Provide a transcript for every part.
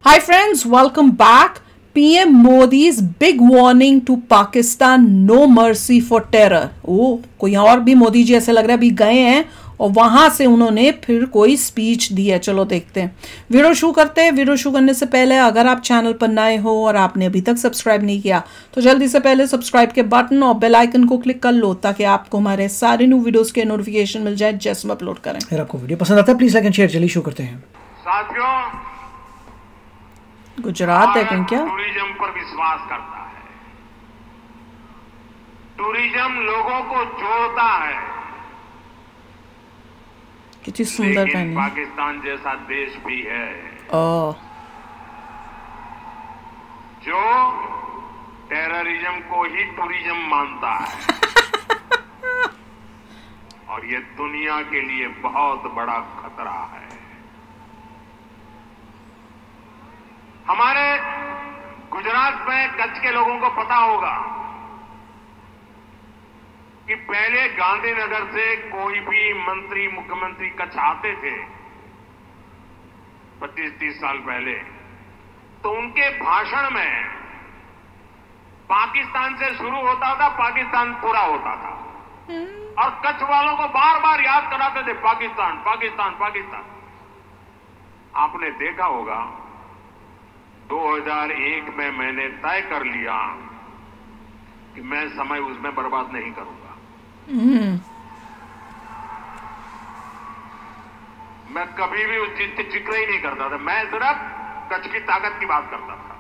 Hi friends, welcome back. PM Modi's big warning to Pakistan, no mercy for terror. ओ कोई और भी मोदी जी ऐसे लग रहा है अभी गए हैं और वहां से उन्होंने फिर कोई स्पीच दी है। चलो देखते हैं। वीडियो शुरू करते हैं। वीडियो शुरू करने से पहले अगर आप चैनल पर नए हो और आपने अभी तक सब्सक्राइब नहीं किया तो जल्दी से पहले सब्सक्राइब के बटन और बेल आइकन को क्लिक कर लो ताकि आपको हमारे सारे न्यू वीडियोस के नोटिफिकेशन मिल जाए जैसे हम अपलोड करें। अगर आपको वीडियो पसंद आता है प्लीज लाइक एंड शेयर। चलिए शुरू करते हैं। साथियों, गुजरात है क्या? टूरिज्म पर विश्वास करता है। टूरिज्म लोगों को जोड़ता है। कितनी सुंदर पहनी। पाकिस्तान जैसा देश भी है जो टेररिज्म को ही टूरिज्म मानता है और ये दुनिया के लिए बहुत बड़ा खतरा है। हमारे गुजरात में कच्छ के लोगों को पता होगा कि पहले गांधीनगर से कोई भी मंत्री मुख्यमंत्री कच्छ आते थे 25-30 साल पहले, तो उनके भाषण में पाकिस्तान से शुरू होता था, पाकिस्तान पूरा होता था और कच्छ वालों को बार बार याद कराते थे पाकिस्तान पाकिस्तान पाकिस्तान। आपने देखा होगा 2001 में मैंने तय कर लिया कि मैं समय उसमें बर्बाद नहीं करूंगा। मैं कभी भी उस चीज की जिक्र ही नहीं करता था। मैं सिर्फ कच्छ की ताकत की बात करता था।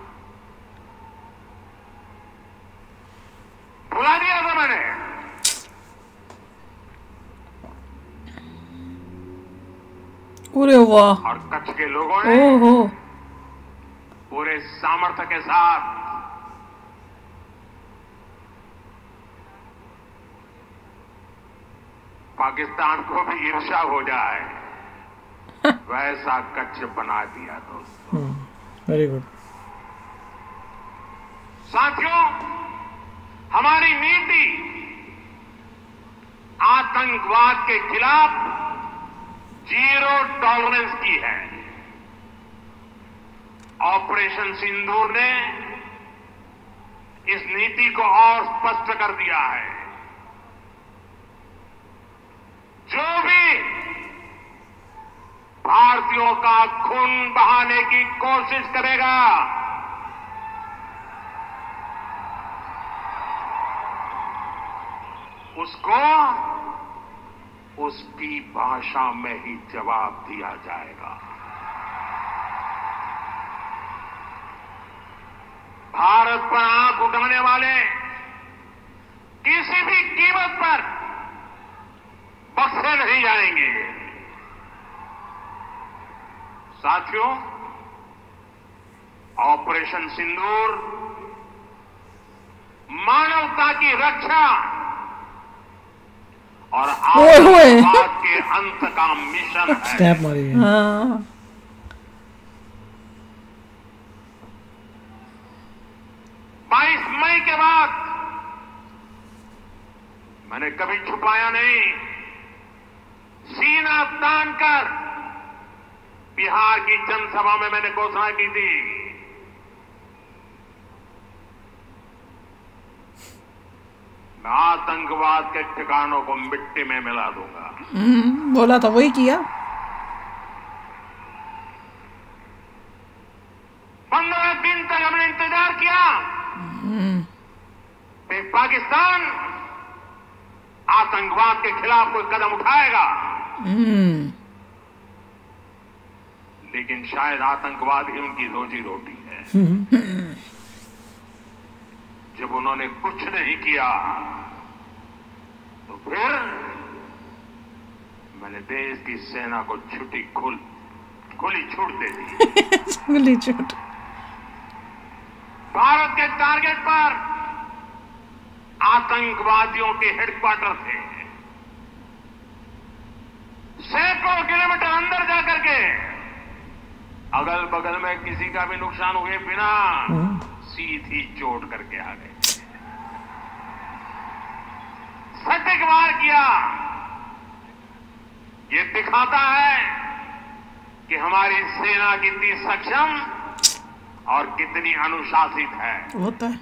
भुला दिया था मैंने। अरे वाह। और कच्छ के लोगों ने पूरे सामर्थ्य के साथ पाकिस्तान को भी ईर्ष्या हो जाए वैसा कच्छ बना दिया दोस्तों। Very good. साथियों, हमारी नीति आतंकवाद के खिलाफ जीरो टॉलरेंस की है। ऑपरेशन सिंदूर ने इस नीति को और स्पष्ट कर दिया है। जो भी भारतीयों का खून बहाने की कोशिश करेगा उसको उसकी भाषा में ही जवाब दिया जाएगा। भारत पर आंख उठाने वाले किसी भी कीमत पर बख्शे नहीं जाएंगे। साथियों, ऑपरेशन सिंदूर मानवता की रक्षा और आतंकवाद के अंत का मिशन है। स्नैप मारी है। हाँ। 22 मई के बाद मैंने कभी छुपाया नहीं, सीना तान कर बिहार की जनसभा में मैंने घोषणा की थी, मैं आतंकवाद के ठिकानों को मिट्टी में मिला दूंगा। बोला था, वही किया। 15 दिन तक हमने इंतजार किया कि पाकिस्तान आतंकवाद के खिलाफ कोई कदम उठाएगा, लेकिन शायद आतंकवाद ही उनकी रोजी रोटी है। जब उन्होंने कुछ नहीं किया तो फिर मैंने देश की सेना को खुली छूट दे दी। खुली छूट। भारत के टारगेट पर आतंकवादियों के हेडक्वार्टर थे। सैकड़ों किलोमीटर अंदर जाकर के अगल बगल में किसी का भी नुकसान हुए बिना सीधी चोट करके आ गए। सटीक वार किया। ये दिखाता है कि हमारी सेना कितनी सक्षम और कितनी अनुशासित है। होता है।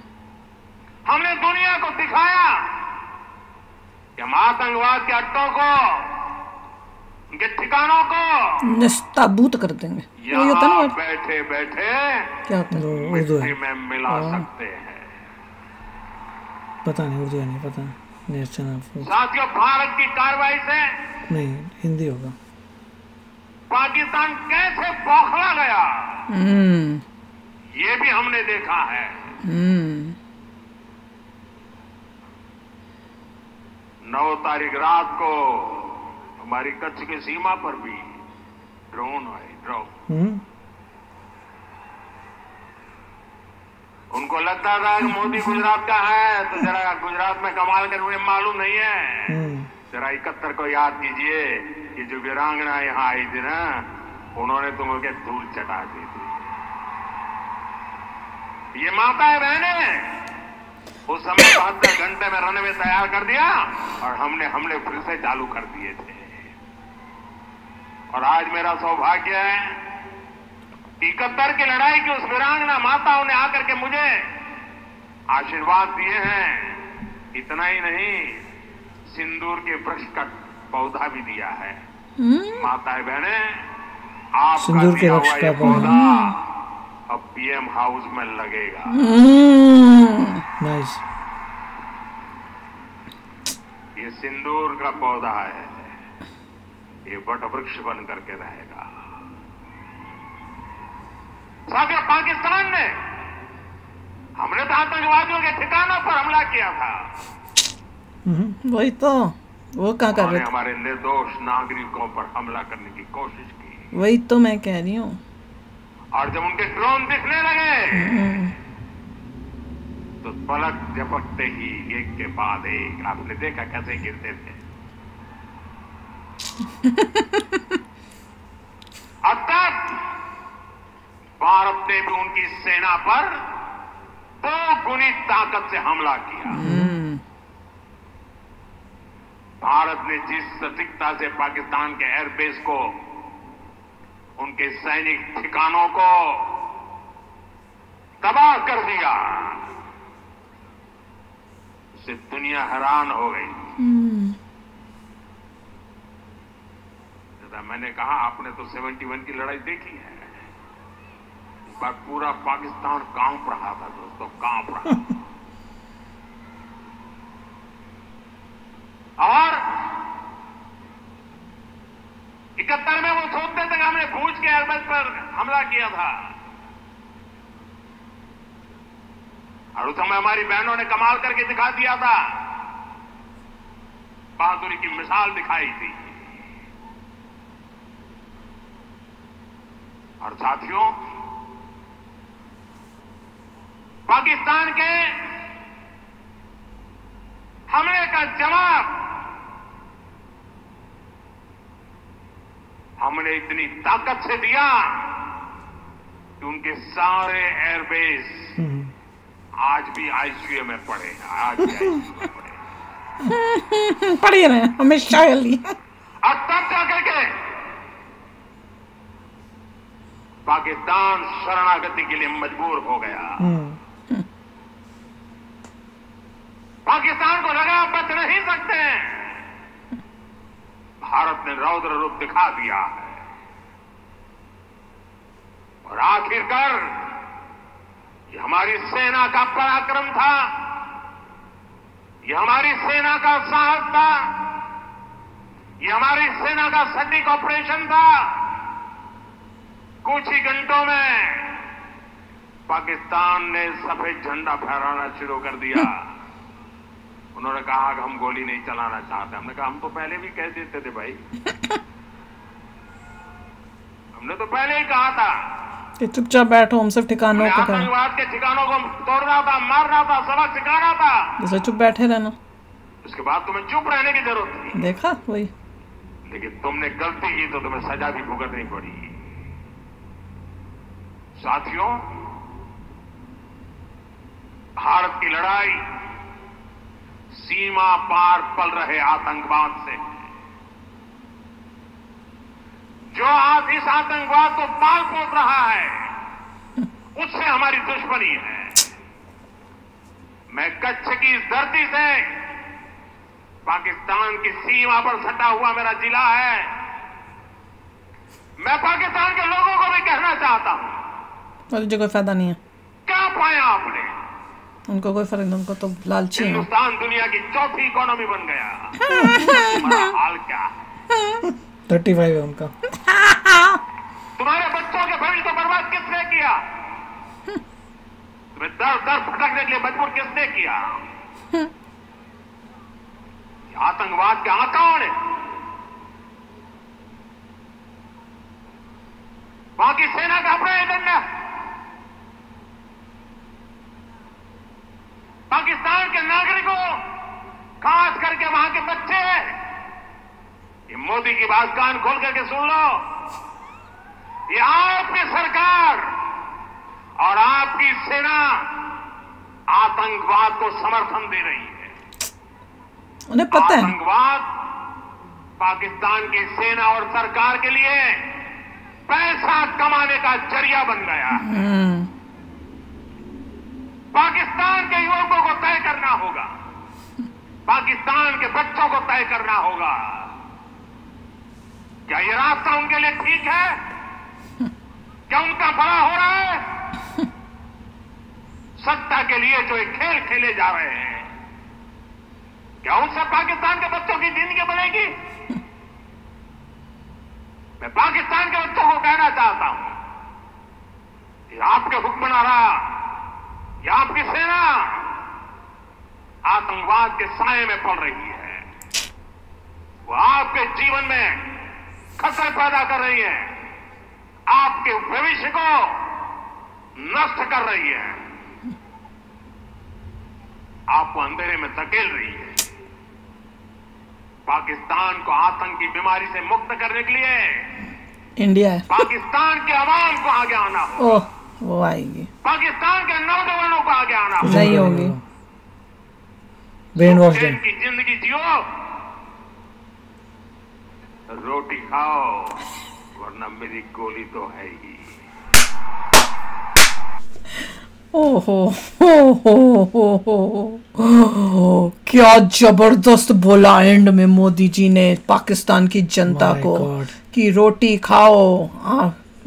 हमने दुनिया को दिखाया कि हम आतंकवाद के अड्डों को, उनके ठिकानों को निस्ताबूत कर देंगे। वही होता है यहाँ ना। बैठे बैठे क्या होता है? उर्दू है, मिट्टी में मिला सकते हैं। पता नहीं, उर्दू है नहीं पता। नेशन साथियों, भारत की कार्रवाई से नहीं, हिंदी होगा। पाकिस्तान कैसे बौखला गया, हम्म ये भी हमने देखा है। 9 तारीख रात को हमारी कच्छ की सीमा पर भी ड्रोन आए। ड्रोन उनको लगता था कि मोदी गुजरात का है, तो जरा गुजरात में कमाल कर उन्हें मालूम नहीं है। जरा 71 को याद कीजिए कि जो वीरांगना यहाँ आई थी ना, उन्होंने तुमके धूल चटा दी थी। ये माताएं बहनें उस समय 72 घंटे में रनवे तैयार कर दिया और हमने फिर से चालू कर दिए थे। और आज मेरा सौभाग्य है 71 की लड़ाई की उस वीरांगना माताओं ने आकर के मुझे आशीर्वाद दिए हैं। इतना ही नहीं, सिंदूर के वृक्ष का पौधा भी दिया है। माताएं बहने, आपका सिंदूर के दिया वृक्ष हुआ का ये पौधा। पौधा अब पीएम हाउस में लगेगा। नाइस। ये सिंदूर का पौधा है, ये वट वृक्ष बन करके रहेगा। साथियों, पाकिस्तान ने, हमने तो आतंकवादियों के ठिकानों पर हमला किया था। वही तो, वो क्या कर रहे थे? हमारे निर्दोष नागरिकों पर हमला करने की कोशिश की। वही तो मैं कह रही हूँ। और जब उनके ड्रोन दिखने लगे तो पलक झपकते ही एक के बाद एक, आपने देखा कैसे गिरते थे। अब तक भारत ने भी उनकी सेना पर 2 गुनी ताकत से हमला किया। भारत ने जिस सटीकता से पाकिस्तान के एयरबेस को, उनके सैनिक ठिकानों को तबाह कर दिया, उससे दुनिया हैरान हो गई। जैसा मैंने कहा, आपने तो 71 की लड़ाई देखी है। इस बार पूरा पाकिस्तान कांप रहा था दोस्तों, कांप रहा था। और 71 में वो सोचते थे कि हमने भूज के एयरबेस पर हमला किया था। और उस समय हमारी बहनों ने कमाल करके दिखा दिया था, बहादुरी की मिसाल दिखाई थी। और साथियों, पाकिस्तान के हमले का जवाब हमने इतनी ताकत से दिया कि उनके सारे एयरबेस आज भी आईसीयू में पड़े हैं। आज भी आईसीयू में पड़े हैं। पढ़िए रहे हमेशा। अब तब जाकर के पाकिस्तान शरणागति के लिए मजबूर हो गया। पाकिस्तान को लगा बच नहीं सकते। भारत ने रौद्र रूप दिखा दिया है और आखिरकार ये हमारी सेना का पराक्रम था, ये हमारी सेना का साहस था, ये हमारी सेना का सटीक ऑपरेशन था। कुछ ही घंटों में पाकिस्तान ने सफेद झंडा फहराना शुरू कर दिया। उन्होंने कहा कि हम गोली नहीं चलाना चाहते। हमने कहा हम तो पहले भी कह देते थे भाई, हमने तो पहले ही कहा था कि चुपचाप बैठो, हम सिर्फ ठिकानों को करें। आतंकवाद के ठिकानों को तोड़ना था, मारना था, सबक सिखाना था। जैसे चुप बैठे रहना। उसके बाद तुम्हें चुप रहने की जरूरत थी। देखा वही। लेकिन तुमने गलती की तो तुम्हें सजा भी भुगतनी पड़ी। साथियों, भारत की लड़ाई सीमा पार पल रहे आतंकवाद से। जो आज इस आतंकवाद को पाल पोस रहा है, उससे हमारी दुश्मनी है। मैं कच्छ की इस धरती से, पाकिस्तान की सीमा पर सटा हुआ मेरा जिला है, मैं पाकिस्तान के लोगों को भी कहना चाहता हूं, मुझे कोई फायदा नहीं है। क्या पाया आपने? उनको कोई फर्क नहीं, उनको तो लालची है। हिंदुस्तान दुनिया की चौथी इकोनॉमी बन गया। तुम्हारा हाल क्या? 35 है उनका। तुम्हारे बच्चों के भविष्य को बर्बाद किसने किया? तुम्हें दर दर भटकने के लिए मजबूर किसने किया? आतंकवाद के आकाओं ने, वहां की सेना का अपना एजेंडा, पाकिस्तान के नागरिकों, खास करके वहां के बच्चे, ये मोदी की बात कान खोल करके सुन लो, ये आपकी सरकार और आपकी सेना आतंकवाद को समर्थन दे रही है। उन्हें पता है आतंकवाद पाकिस्तान की सेना और सरकार के लिए पैसा कमाने का जरिया बन गया है। पाकिस्तान के युवकों को तय करना होगा, पाकिस्तान के बच्चों को तय करना होगा, क्या ये रास्ता उनके लिए ठीक है? क्या उनका भला हो रहा है? सत्ता के लिए जो एक खेल खेले जा रहे हैं, क्या उनसे पाकिस्तान के बच्चों की जिंदगी बनेगी? मैं पाकिस्तान के बच्चों को कहना चाहता हूं कि आपके हुक्मनारा या आपकी सेना आतंकवाद के साए में पड़ रही है, वो आपके जीवन में खतरे पैदा कर रही है, आपके भविष्य को नष्ट कर रही है, आपको अंधेरे में धकेल रही है। पाकिस्तान को आतंक की बीमारी से मुक्त करने के लिए इंडिया है, पाकिस्तान के अवाम को आगे आना होगा। ओह वो आएगी, पाकिस्तान के नौजवानों को आगे आना होगा। नहीं होगी। ब्रेन वॉश की जिंदगी जियो, रोटी खाओ, वरना मेरी गोली तो है ही। ओहो हो, क्या जबरदस्त बोला एंड में मोदी जी ने पाकिस्तान की जनता My को God. कि रोटी खाओ,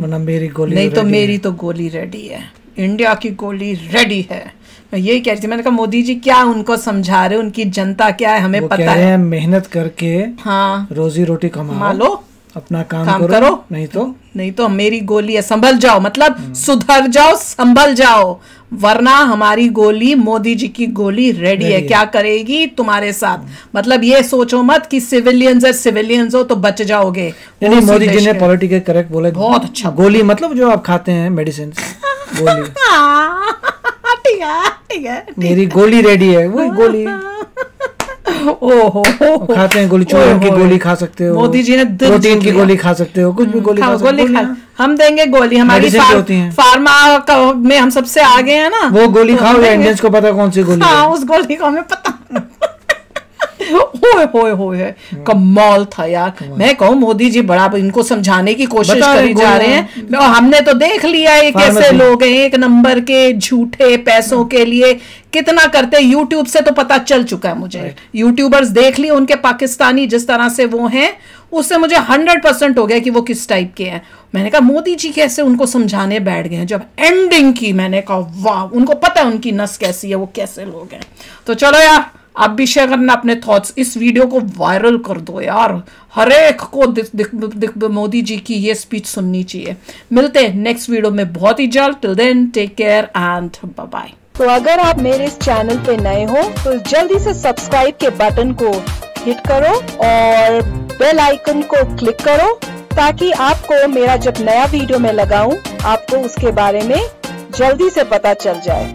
वरना मेरी गोली नहीं तो ready मेरी है। तो गोली रेडी है, इंडिया की गोली रेडी है। मैं यही कह रही थी, मैंने कहा मोदी जी क्या उनको समझा रहे, उनकी जनता क्या है हमें वो पता कह रहे है। हैं मेहनत करके हाँ रोजी रोटी कमाओ, मालो, अपना काम काम करो, करो। नहीं तो मेरी गोली है, संभल जाओ, मतलब सुधर जाओ, संभल जाओ, वरना हमारी गोली, मोदी जी की गोली रेडी है। क्या करेगी तुम्हारे साथ? मतलब ये सोचो मत कि सिविलियंस हो तो बच जाओगे। नहीं, मोदी जी ने पॉलिटिकल करेक्ट बोला, बहुत अच्छा। गोली मतलब जो आप खाते हैं मेडिसिन, गोली। ठीक है, मेरी गोली रेडी है, वही गोली ओहो खाते हैं, गोली चूरन की गोली खा सकते हो, मोदी जी ने दिल प्रोटीन जीत की लिया। गोली खा सकते हो, कुछ भी गोली खा सकते हो। हम देंगे गोली, हमारी Medicine जो होती हैं। फार्मा में हम सबसे आगे हैं ना, वो गोली तो खाओ हम या देंगे। इंडियंस को पता कौन सी गोली हाँ है। उस गोली को हमें पता होए कमाल था यार। मैं कहूँ मोदी जी बड़ा इनको समझाने की कोशिश बता करी जा रहे हैं, और हमने तो देख लिया है कैसे Pharmacy। लोग हैं, एक नंबर के झूठे पैसों के लिए कितना करते। यूट्यूब से तो पता चल चुका है मुझे, यूट्यूबर्स देख लिए उनके, पाकिस्तानी जिस तरह से वो हैं, उससे मुझे 100% हो गया कि वो किस टाइप के हैं। मैंने कहा मोदी जी कैसे उनको समझाने बैठ गए हैं। जब एंडिंग की मैंने कहा वाह, उनको पता है उनकी नस कैसी है, वो कैसे लोग हैं। तो चलो यार, आप भी शेयर करना अपने थॉट्स, इस वीडियो को वायरल कर दो यार, हर एक को मोदी जी की ये स्पीच सुननी चाहिए। मिलते हैं नेक्स्ट वीडियो में बहुत ही जल्द। Till then take care and bye bye. तो अगर आप मेरे इस चैनल पे नए हो तो जल्दी से सब्सक्राइब के बटन को हिट करो और बेल आइकन को क्लिक करो, ताकि आपको मेरा जब नया वीडियो मैं लगाऊं आपको उसके बारे में जल्दी से पता चल जाए।